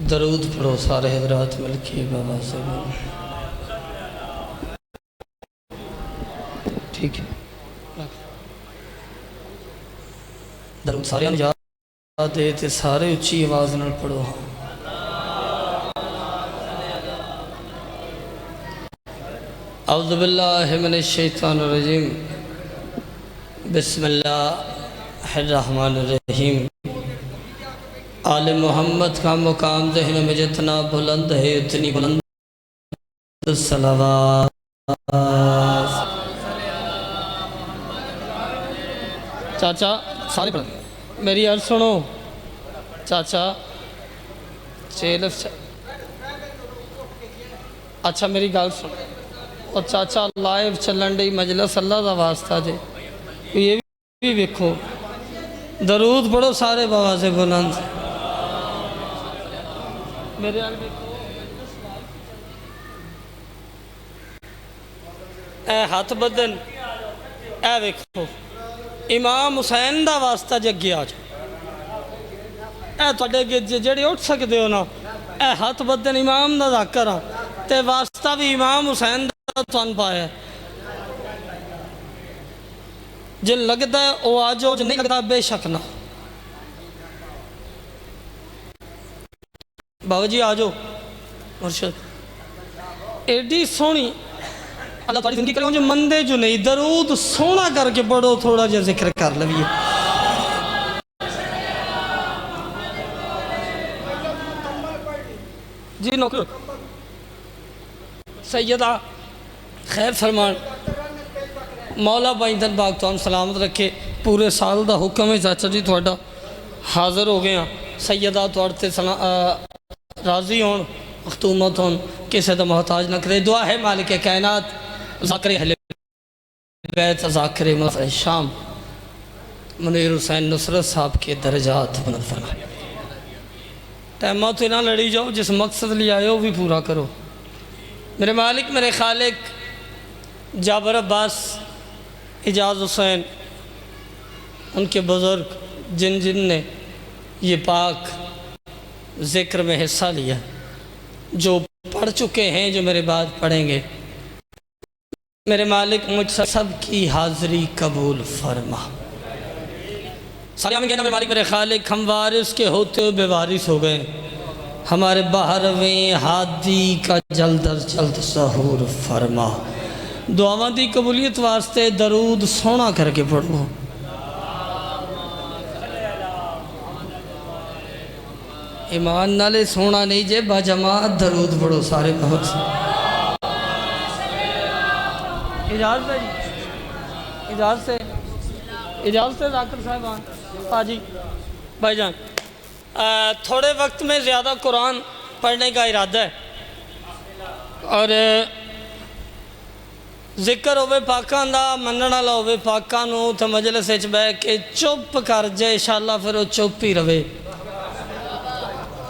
दरूद पढ़ो सारे हजरात मिलके बाबा से। ठीक है, दरूद सारे याद है ते सारे उच्ची आवाज़ नाल पढ़ो। औज़ु बिल्लाहि मिनश शैतानिर रजीम, बिस्मिल्लाहिर्रहमानिर रहीम। आले मोहम्मद का मुकाम ज़हन में जितना बुलंद है उतनी बुलंद सलावत। चाचा सारे पढ़, मेरी अर्ज़ सुनो चाचा। अच्छा मेरी गल सुनो। और चाचा लाइव चलन डी मजलिस अल्लाह का वास्ता जे, ये भी वेखो। दरूद पढ़ो सारे बाबा से बुलंद। मेरे ए हाथ बदन ए वेखो। इमाम हुसैन का वास्ता जगे आ जाओ। ए तुहाडे अगे जेड़े उठ सकते हो ना, ए हाथ बदन इमाम का जाकर हाँ, ते वास्ता भी इमाम हुसैन का तुहानू पाया। जे लगता है वो आ जाओ, जो नहीं लगता बेशक ना। बाबा जी आ जाओ। मुर्शद एडी सोहनी अल्लाह तुहाडी जिंदगी करो, जो मंदे जो नहीं। दरूद सोहना करके पढ़ो, थोड़ा जिहा जिक्र कर लवीए। जी नौकर सैयदा खैर फरमान, मौला भाई दन बाग तो हम सलामत रखे। पूरे साल का हुक्म है चाचा जी थोड़ा हाज़र हो गए। सैयदा तुहाडे सलाम राजी होन, मखतूमत होन, किसी का मोहताज न करे। दुआ है मालिक कायनात ज़ाकिर अहले बैत ज़ाकिर मफ़ज़ शाम मुनीर हुसैन नुसरत साहब के दर्जात बुलंद फरमाए। टाइम तो ना लड़ी जाओ, जिस मकसद लिए आए हो भी पूरा करो। मेरे मालिक मेरे खालिक जाबर अब्बास इजाज़ हुसैन, उनके बुज़ुर्ग जिन जिन ने ये पाक ज़िक्र में हिस्सा लिया, जो पढ़ चुके हैं, जो मेरे बाद पढ़ेंगे, मेरे मालिक मुझ सब की हाज़िरी कबूल फरमा। सारे हम कहना मेरे मालिक मेरे खालिक, हम वारिस के होते हुए बेवारिस हो गए। हमारे बाहरवें हादी का जल्द अज जल्द ज़हूर फरमा। दुआवां दी कबूलियत वास्ते दरूद सोहना करके पढ़ो। ईमान नाले सोना नहीं जे, बाजमात दरूद पढ़ो सारे। बहुत इजाज़त है जी, इजाज़त है ज़ाकिर साहबान हाजी भाईजान। थोड़े वक्त में ज़्यादा कुरान पढ़ने का इरादा है और जिक्र होवे पाकां दा, मनण वाला होवे पाकां नूं, तो मजलिस विच बह के चुप कर जाए इंशाअल्लाह, फिर वो चुप ही रवे,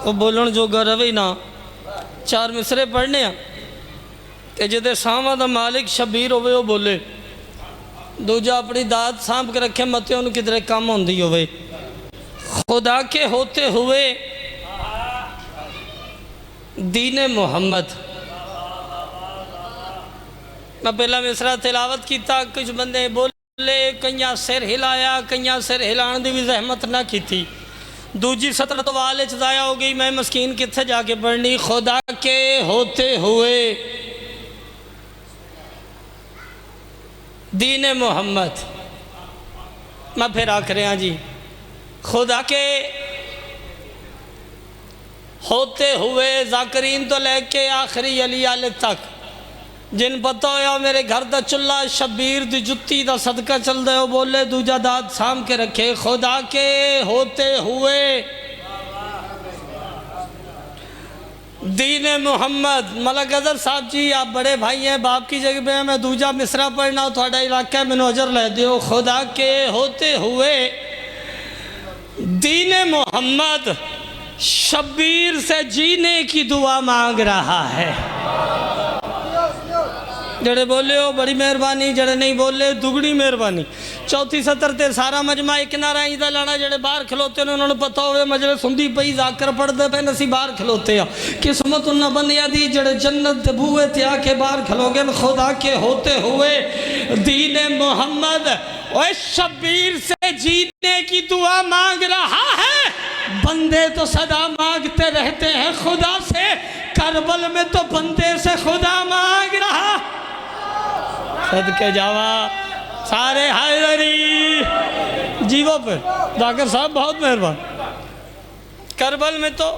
वो बोलण जोगा रवे ना। चार मिसरे पढ़ने आ ते जिहदे साहां दा मालिक शबीर होवे वो बोले, दूजा अपनी दात सांभ के रखे, मते उन्होंने किधरे कम होंदी होवे। खुदा के होते हुए दीन मोहम्मद। मैं पहला मिसरा तिलावत किया, कुछ बंदे बोले, कईयां सिर हिलाया, कईयां सिर हिलाने की भी जहमत ना की थी। दूजी सतर तो वाले ज़ाया हो गई, मैं मस्कीन कित्थे जाके पढ़नी। खुदा के होते हुए दीन मोहम्मद। मैं फिर आख रहा जी, खुदा के होते हुए ज़ाकिरीन तो लेके आखिरी अली आले तक, जिन पता होया मेरे घर का चुल्ला शबीर दी जुत्ती का सदका चलता है, वो बोले दूजा दाद साम के रखे। खुदा के होते हुए दीन मोहम्मद। मलक अजहर साहब जी आप बड़े भाई हैं, बाप की जगह पे मैं दूजा मिसरा पढ़ना थोड़ा इलाका मैंने अजर लै दियो। खुदा के होते हुए दीन मोहम्मद शबीर से जीने की दुआ मांग रहा है। जड़े बोले हो बड़ी मेहरबानी, जड़े नहीं बोले दुगनी मेहरबानी। चौथी सतर ते सारा मजमा एक नारा इंदा लाना जेडे बाहर खलोते ने उन्होंने पता होवे मजलिस हुंदी पई जाकर पढ़दे पे असी बाहर खलोते आ किस्मत उन्हां बंदियां दी जेडे जन्नत दे बूहे ते आके बाहर खलोगे खुदा के होते हुए दीन मोहम्मद। ओए शब्बीर से जीने की दुआ मांग रहा है, बंदे तो सदा मांगते रहते हैं खुदा से, करबल में तो बंदे से खुदा मांग रहा। सदके जावा सारे हायदरी जीवो पे जाकर साहब बहुत मेहरबान। करबल में तो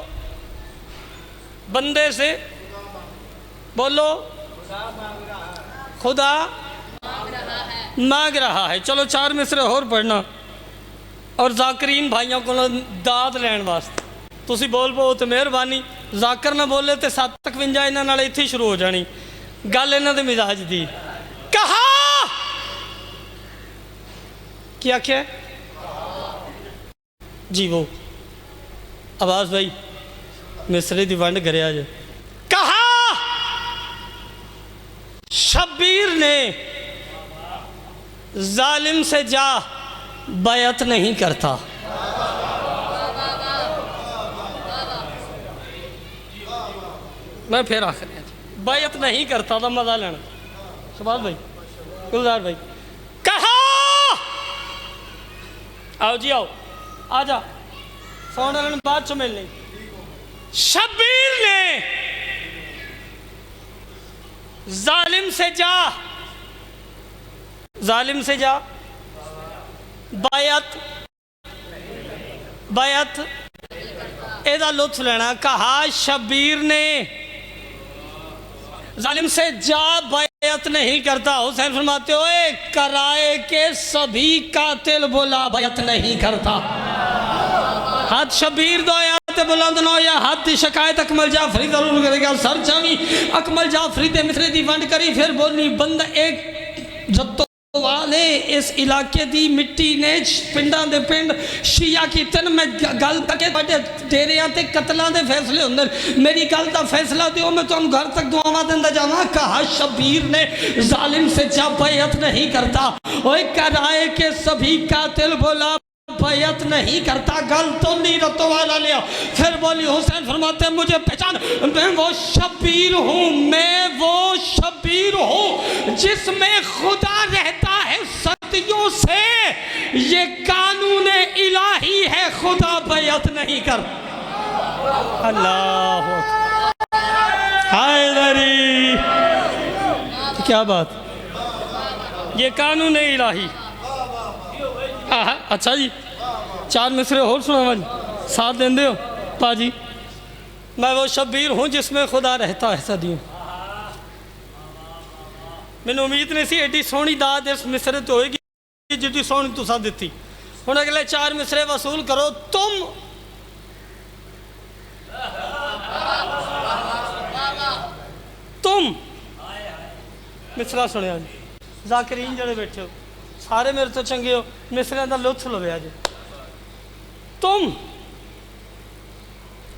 बंदे से बोलो खुदा मांग रहा है। चलो 4 मिसरे होर पढ़ना और जाकरीन भाइयों को दाद लैन वास्ते तुसी बोल पाओ तो मेहरबानी, जाकर ना बोले तो 751 इन्हां नाल इत्थे शुरू हो जानी गल इन्हां दे मिजाज दी। कहा क्या क्या जी वो आवाज भाई मिसरे दी वंड करे आज। कहा शब्बीर ने जालिम से जा बैत नहीं करता। मैं फिर आखिर बैत नहीं करता था मजा लेना शबाज भाई गुलजार भाई। कहा आओ जी आओ आजा सोने वाले बाद च मिलने। शब्बीर ने जालिम से जा बैत एदा लुत्फ लेना। कहा शब्बीर ने जालिम से जा बैत नहीं करता। हुसैन फरमाते हो कराए के सभी कातिल बोला बैत नहीं करता। हाथ शब्बीर दो या बुलंद नो या हाथ की शिकायत अकमल जाफरी जरूर करेगा। सर चावी अकमल जाफरी दे मिसरे दी वंड करी फिर बोलनी बंदा एक जत्तो वाले इस इलाके दी मिट्टी ने पिंडां दे पिंड शिया की तन मैं गल करके बड़े डेरियां ते कतलां दे फैसले हुंदे मेरी गल दा फैसला दियो मैं तुहानू घर तक दुआवां देंदा जावां। कहा शब्बीर ने जालिम से जा बैत नहीं करता। ओए कराए के सभी कातिल बोला बैत नहीं करता। गल तो नहीं रतो वाला लिया फिर बोली हुसैन फरमाते मुझे पहचान मैं वो शब्बीर हूँ, मैं वो शब्बीर हूँ जिसमें खुदा रहता है सदियों से। ये कानून इलाही है खुदा बैत नहीं कर। अल्लाह हैदरी क्या बात, ये कानून इलाही। अच्छा जी 4 मिसरे होर सुना जी साथ देंदे हो पाजी। मैं वो शब्बीर हूँ जिसमें खुदा रहता है सदियों। मैंने उम्मीद नहीं सी एडी सोहनी दाद इस मिसरे तो होएगी जितनी सोहनी तुसा दी। हुण अगले 4 मिसरे वसूल करो। तुम मिसरा सुनिया जी जाकरीन जड़े बैठे हो सारे मेरे तो चंगे हो मिसरे का लुत्फ लवे जी। तुम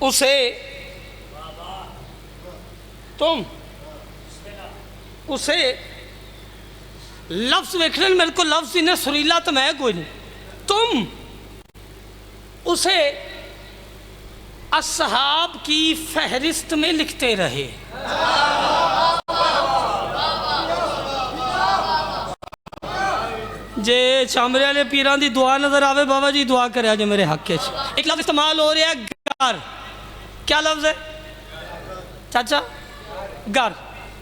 उसे लफ्ज वेखने मेरे को लफ्ज इन्हें सुरीला तो मैं कोई नहीं। तुम उसे असहाब की फहरिस्त में लिखते रहे। जे चामरे वाले पीरां दी दुआ नजर आवे बाबा जी दुआ करे जो मेरे हक च। एक लफ्ज इस्तेमाल हो रहा है घर। क्या लफ्ज है चाचा? घर।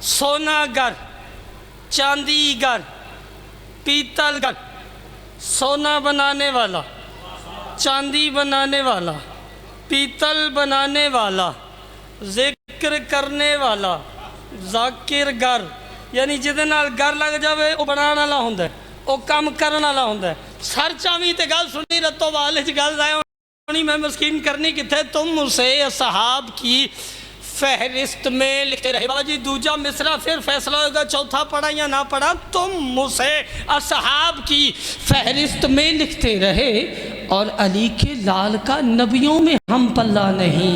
सोना घर, चांदी घर, पीतल घर। सोना बनाने वाला, चांदी बनाने वाला, पीतल बनाने वाला, जिक्र करने वाला, जाकिर घर यानी जिहदे नाल घर लग जाए वह बनाने वाला हुंदा है, वो काम करने वाला होंदा है। सर चावी तो गल सुनी रतो वाले गल आनी मैं मस्कीन करनी किथे। तुम उसे असहाब की फहरिस्त में लिखते रहे। बाबा जी दूजा मिसरा फिर फैसला होगा चौथा पढ़ा या ना पढ़ा। तुम उसे असहाब की फहरिस्त में लिखते रहे और अली के लाल का नबियों में हम पल्ला नहीं।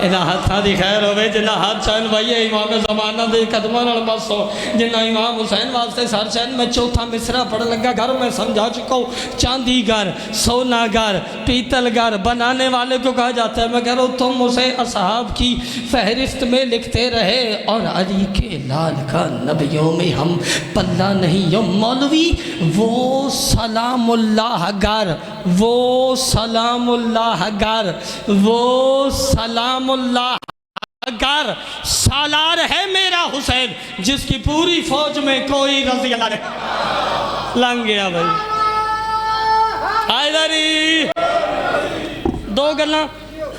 इन्हां हत्थां दी खैर होवे जिन्हां हर चैन भाई इमाम ज़माना दे कदमां नाल बस हो जिन्हां इमाम हुसैन वास्ते सर चैन। मैं चौथा मिसरा पढ़ लगा घर में समझा चुका हूँ। चांदी घर, सोना घर, पीतल घर बनाने वाले को कहा जाता है। मैं कह रहा हूँ तुम उसे असहाब की फहरिस्त में लिखते रहे और अली के लाल का नबियों में हम पल्ला नहीं। यो मौलवी वो सलामुल्लाह घर, वो सलामुल्लाह घर, वो सलामुल्लाह घर सालार है मेरा हुसैन जिसकी पूरी फौज में कोई रजी अल्लाह नहीं। लंघ गया भाई हैदरी। दो गल्लां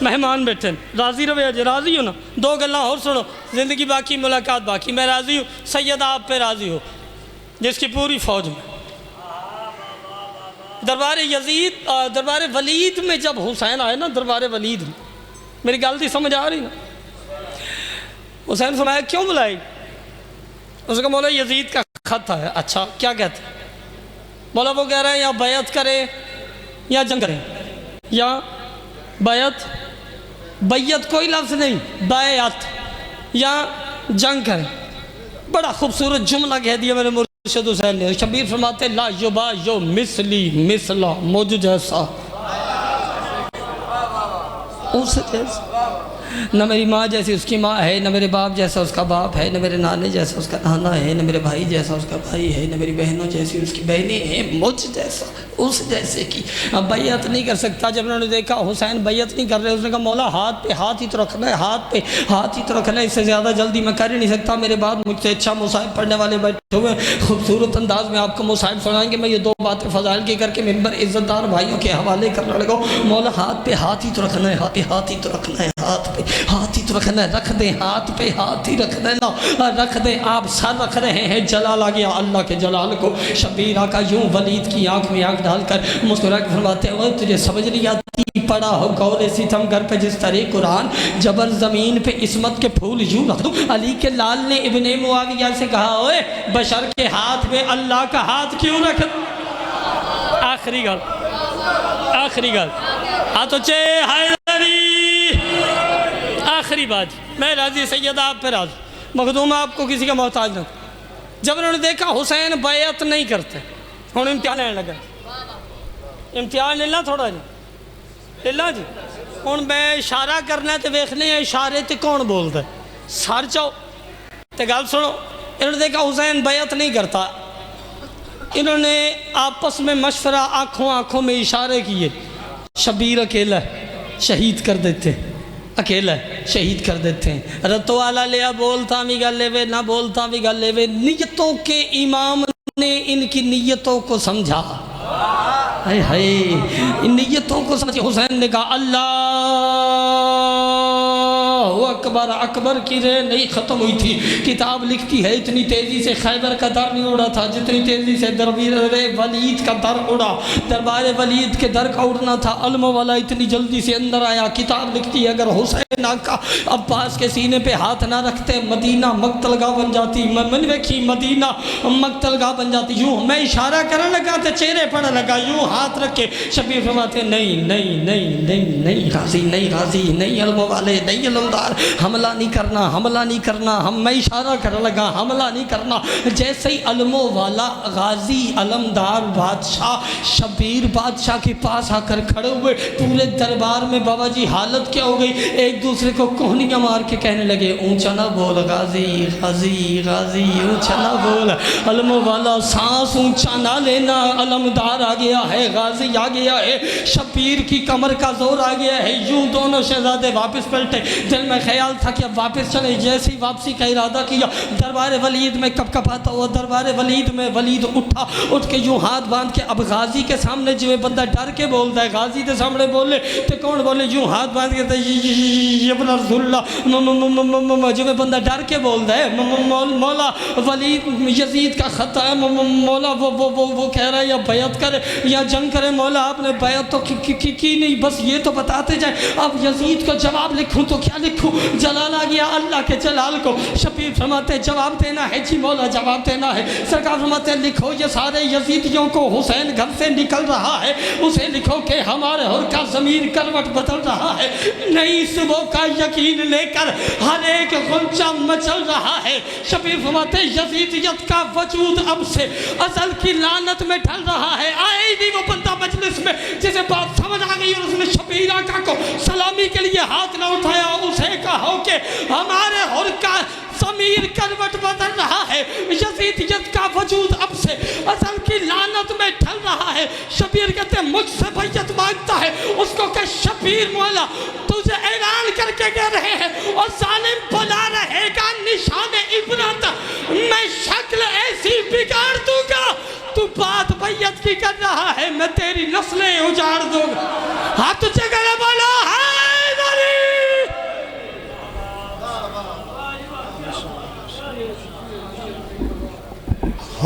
मेहमान बैठे राजी रवे अजे राजी हो ना। दो गल्लां और सुनो, जिंदगी बाकी मुलाकात बाकी। मैं राजी हूँ सैयद आप पे राजी हो जिसकी पूरी फौज में दरबार यजीद दरबार वलीद में जब हुसैन आए ना दरबार वलीद में, मेरी गलती समझ आ रही ना। हुसैन फरमाया क्यों बुलाई? उसका मौला यजीद का खत है। अच्छा क्या कहते हैं? मौला वो कह रहे हैं या बैत करें या जंग करें या बैत, बैत कोई लफ्ज़ नहीं, बैत या जंग करें। बड़ा खूबसूरत जुमला कह दिया मेरे मुर्शिद हुसैन ने। शबीर फरमाते ला युबा यो मिसली मिसला, मुझ जैसा उस जैसा। न मेरी माँ जैसी उसकी माँ है, न मेरे बाप जैसा उसका बाप है, न मेरे नाने जैसा उसका नाना है, न मेरे भाई जैसा उसका भाई है, न मेरी बहनों जैसी उसकी बहनें हैं, मुझ जैसा उस जैसे की। अब बैयत नहीं कर सकता। जब उन्होंने देखा हुसैन बैयत नहीं कर रहे, उसने कहा मौला हाथ पे हाथ ही तो रखना है, हाथ पे हाथ ही तो रखना है, इससे ज़्यादा जल्दी मैं कर ही नहीं सकता। मेरे बाद मुझसे अच्छा मुसाहिब पढ़ने वाले बैठे हुए खूबसूरत अंदाज में आपको मुसाहिब सुनाएंगे। मैं ये दो बातें फ़ज़ाइल की करके मिंबर इज़्ज़तदार भाइयों के हवाले करने लगा। मौला हाथ पे हाथ ही तो रखना है, हाथ पे हाथ ही तो रखना है, हाथ पे हाथ ही तो रखना है। रख दें हाथ पे हाथ ही रख देना, रख दें। आप सर रख रहे हैं, जलाल आ गया अल्लाह के जलाल को। शबीर आका यूं वलीद की आंख में आंख डालकर मुस्कुरा के फरमाते हैं तुझे समझ नहीं आती, पड़ा हो गौर सितम घर पे जिस तरह कुरान, जबर जमीन पे इस्मत के फूल यूं रख दूं। अली के लाल ने इब्ने मुआविया से कहा ओए बशर के हाथ में अल्लाह का हाथ क्यों रख। आखिरी गल, आखिरी गल हाथों चे हैदरी, आखिरी बात। मैं राजी सैयद आप पे राजी, मखदूम आपको किसी का मोहताज न। जब उन्होंने देखा हुसैन बैत नहीं करते, हम इम्तिहान लेने लगा। इम्तिहान ले ला थोड़ा जी, ले ला जी। हूँ मैं इशारा करना तो वेखने इशारे तो कौन बोलता सर चाओ तो गल सुनो। इन्होंने देखा हुसैन बैत नहीं करता, इन्होंने आपस में मशवरा आँखों आँखों में इशारे किए। शबीर अकेला शहीद कर देते, अकेला शहीद कर देते हैं। रतो वाला लिया बोलता भी गल लेवे ना बोलता भी गल लेवे। नीयतों के इमाम ने इनकी नीयतों को समझा। हाय हाय, इन नीयतों को समझे। हुसैन ने कहा अल्लाह अकबर। अकबर की रे नहीं ख़त्म हुई थी, किताब लिखती है इतनी तेज़ी से खैबर का दर नहीं उड़ा था जितनी तेज़ी से दरबार वलीद का दर उड़ा। दरबार वलीद के दर का उड़ना था। अलमो वाला इतनी जल्दी से अंदर आया। किताब लिखती है अगर हुसैन आका अब्बास के सीने पे हाथ ना रखते मदीना मक्तलगाह बन जाती। मैंने देखी मदीना मक्तलगाह बन जाती। यूँ मैं इशारा करने लगा तो चेहरे पड़ लगा, यूँ हाथ रखे। शबीर फरमाते नहीं नहीं नहीं नहीं नहीं राजी नहीं, राजी नहीं, अलमो वाले नहीं, अलमदार हमला नहीं करना, हमला नहीं करना। मैं इशारा करने लगा हमला नहीं करना। जैसे ही अलमो वाला गाजी अलमदार बादशाह शबीर बादशाह के पास आकर खड़े हुए, पूरे दरबार में बाबा जी हालत क्या हो गई। एक दूसरे को कोहनियाँ मार के कहने लगे ऊंचा ना बोल गाजी, गाजी गाजी ऊंचा ना बोल। अलमो वाला सांस ऊंचा ना लेना, अलमदार आ गया है, गाजी आ गया है, शबीर की कमर का जोर आ गया है। यूं दोनों शहजादे वापस पलटे। दिल में ख्याल था कि अब वापस चले। जैसे ही वापसी का इरादा किया, दरबार वलीद में कपकपाता हुआ दरबार वलीद में वलीद उठा। उठ के यूं हाथ बांध के अब गाजी के सामने जिवें बंदा डर के बोलता है, गाजी के सामने बोले तो कौन बोले, यूं हाथ बांध के जिवें बंदा डर के बोलता है मौला वलीद यजीद का खत है, मौला वो कह रहा है या बैत करे या जंग करे। मौला आपने बैत तो की नहीं, बस ये तो बताते जाए। अब यजीद को जवाब लिखूं तो क्या लिखूं, जलाल आ गया अल्लाह के जलाल को। शबीर फरमाते जवाब देना है जी मौला, जवाब देना है। सरकार फरमाते लिखो ये सारे यजीदियों को हुसैन घर से निकल रहा है, उसे लिखो कि हमारे हुर का ज़मीर करवट बदल रहा है। नई सुबह का यकीन लेकर हर एक गुंजा मचल रहा है। शबीर फरमाते यजीदियत का वजूद अब से असल की लानत में ढल रहा है। आए नहीं वो बंदा मजलिस में जिसे बात समझ आ गई और उसने शबीर आका को सलामी के लिए हाथ न उठाया, उसे कहो कि हमारे हुर का ज़मीर करवट बदल रहा है, यजीदियत का वजूद अब से असल की लानत में ढल रहा है। शबीर कहते मुझसे बैयत मांगता है, उसको कह शबीर मौला तुझे ऐलान करके कह रहे हैं और जालिम बुला रहेगा निशान इबरत, मैं शक्ल ऐसी बिगाड़ दूंगा, तू बात बैयत की कर रहा है, मैं तेरी नस्लें उजाड़ दूंगा।